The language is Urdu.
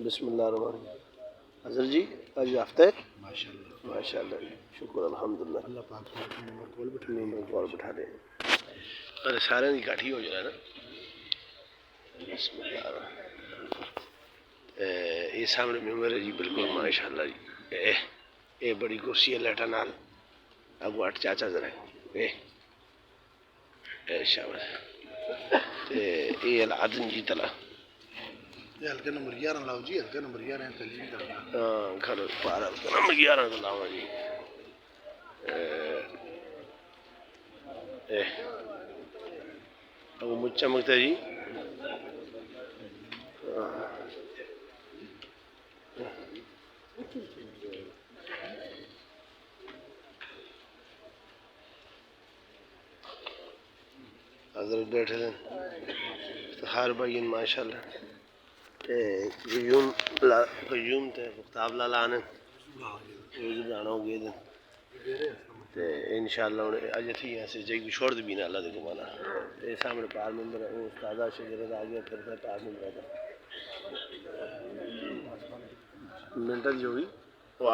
بسم اللہ الرحمن الرحیم. حضرت جی آج ہفتہ ہے. ماشاء اللہ ماشاء اللہ جی شکر الحمدللہ. اللہ پاک نمبر کول بٹھا دیں. ارے سارے کی کاٹھی ہو جائے نا. بسم اللہ الرحمن الرحیم. یہ سامنے ممبر ہے جی بالکل ماشاء اللہ جی. اے بڑی کرسی ہے لیٹا نال اگو اٹھ چاچا ذرا اے شاباش. یہ العدن جی تلا یہ ہلکے نمبر 11 لاؤ جی. ہلکے نمبر 11 ہے تلجی کرنا. ہاں گھر پارا نمبر 11 تو لاوا جی. وہ مجھ چمکتا جی. حضرت بیٹھے تھے ہر بھائی ماشاء اللہ. قیوم تھے مختاب لالا آنے بنانا ہو گئے تھے انشاءاللہ انہیں اجے تھی ایسے جائی چھوڑ دی بینا اللہ دے گمانا. یہ سامنے پار ممبر ہے وہ استادہ شجرت آگیا کرتا ہے پار ممبر ہے منٹل جو بھی وہ